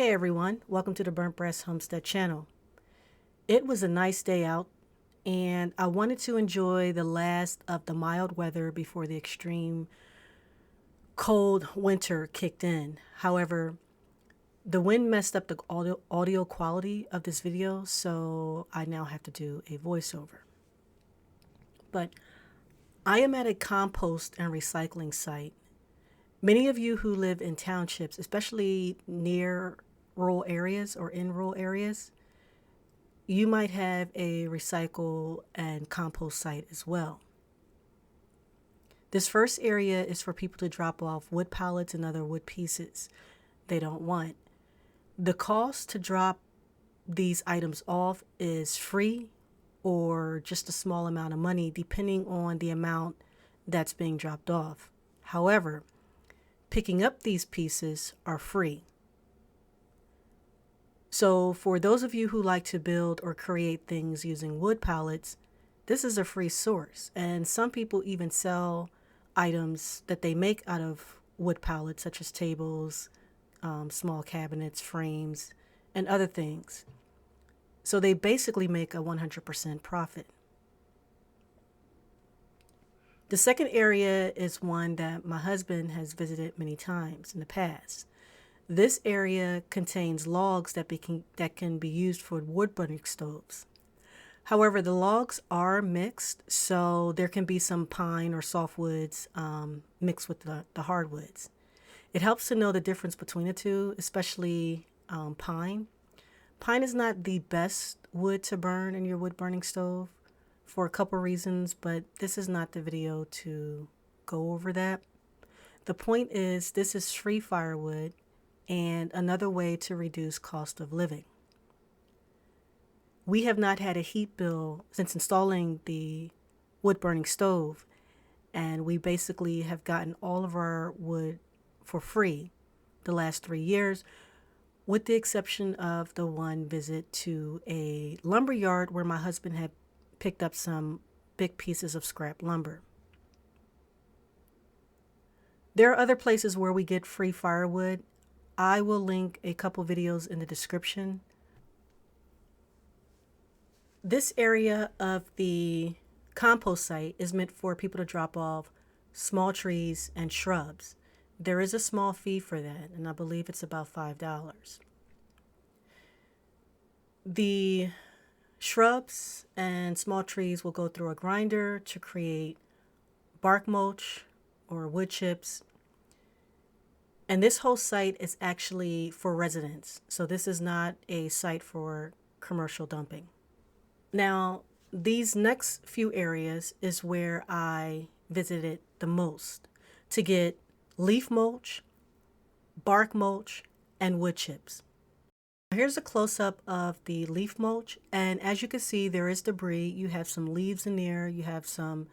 Hey everyone, welcome to the Burnt Breast Homestead channel. It was a nice day out and I wanted to enjoy the last of the mild weather before the extreme cold winter kicked in. However, the wind messed up the audio quality of this video, so I now have to do a voiceover. But I am at a compost and recycling site. Many of you who live in townships, especially near rural areas or in rural areas, you might have a recycle and compost site as well. This first area is for people to drop off wood pallets and other wood pieces they don't want. The cost to drop these items off is free or just a small amount of money depending on the amount that's being dropped off. However, picking up these pieces are free. So for those of you who like to build or create things using wood pallets, this is a free source. And some people even sell items that they make out of wood pallets, such as tables, small cabinets, frames, and other things. So they basically make a 100% profit. The second area is one that my husband has visited many times in the past. This area contains logs that can be used for wood burning stoves. However, the logs are mixed, so there can be some pine or softwoods mixed with the hardwoods. It helps to know the difference between the two, especially pine. Pine is not the best wood to burn in your wood burning stove for a couple reasons, but this is not the video to go over that. The point is, this is free firewood and another way to reduce cost of living. We have not had a heat bill since installing the wood burning stove, and we basically have gotten all of our wood for free the last 3 years, with the exception of the one visit to a lumber yard where my husband had picked up some big pieces of scrap lumber. There are other places where we get free firewood. I will link a couple videos in the description. This area of the compost site is meant for people to drop off small trees and shrubs. There is a small fee for that, and I believe it's about $5. The shrubs and small trees will go through a grinder to create bark mulch or wood chips. And this whole site is actually for residents. So this is not a site for commercial dumping. Now, these next few areas is where I visited the most to get leaf mulch, bark mulch, and wood chips. Here's a close-up of the leaf mulch, and as you can see, there is debris. You have some leaves in there, you have some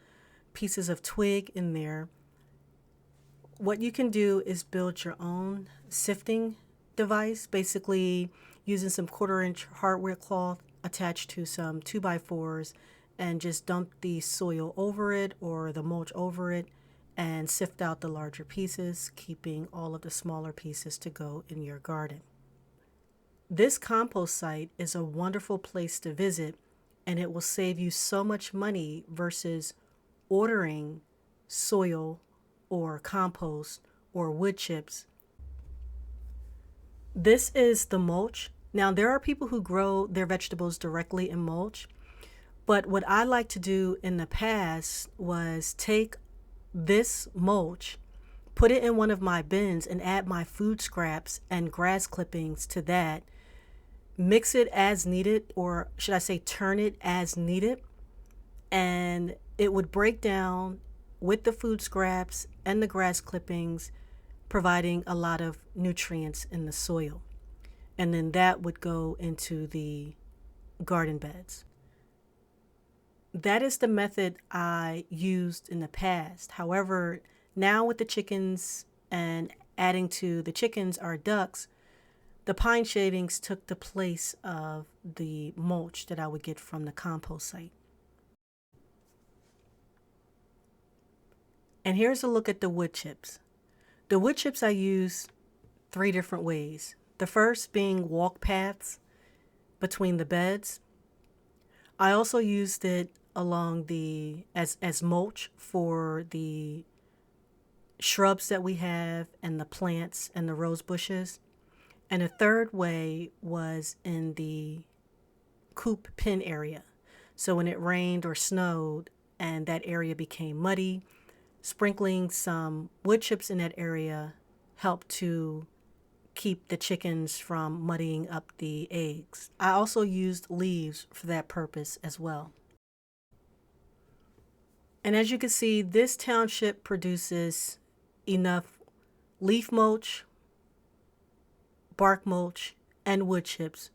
pieces of twig in there. What you can do is build your own sifting device, basically using some 1/4-inch hardware cloth attached to some 2x4s, and just dump the soil over it or the mulch over it and sift out the larger pieces, keeping all of the smaller pieces to go in your garden. This compost site is a wonderful place to visit, and it will save you so much money versus ordering soil or compost or wood chips. This is the mulch. Now, there are people who grow their vegetables directly in mulch, but what I like to do in the past was take this mulch, put it in one of my bins, and add my food scraps and grass clippings to that, mix it as needed, or should I say turn it as needed, and it would break down with the food scraps and the grass clippings, providing a lot of nutrients in the soil. And then that would go into the garden beds. That is the method I used in the past. However, now with the chickens and adding to the chickens our ducks, the pine shavings took the place of the mulch that I would get from the compost site. And here's a look at the wood chips. The wood chips I use 3 different ways. The first being walk paths between the beds. I also used it along the as mulch for the shrubs that we have and the plants and the rose bushes. And a third way was in the coop pen area. So when it rained or snowed and that area became muddy, sprinkling some wood chips in that area helped to keep the chickens from muddying up the eggs. I also used leaves for that purpose as well. And as you can see, this township produces enough leaf mulch, bark mulch, and wood chips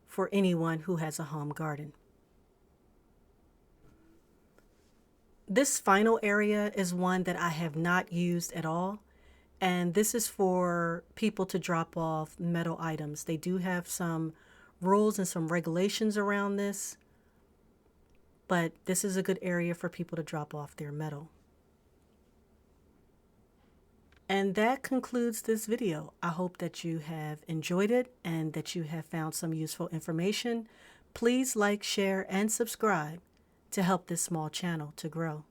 for anyone who has a home garden. This final area is one that I have not used at all, and this is for people to drop off metal items. They do have some rules and some regulations around this, but this is a good area for people to drop off their metal. And that concludes this video. I hope that you have enjoyed it and that you have found some useful information. Please like, share, and subscribe to help this small channel to grow.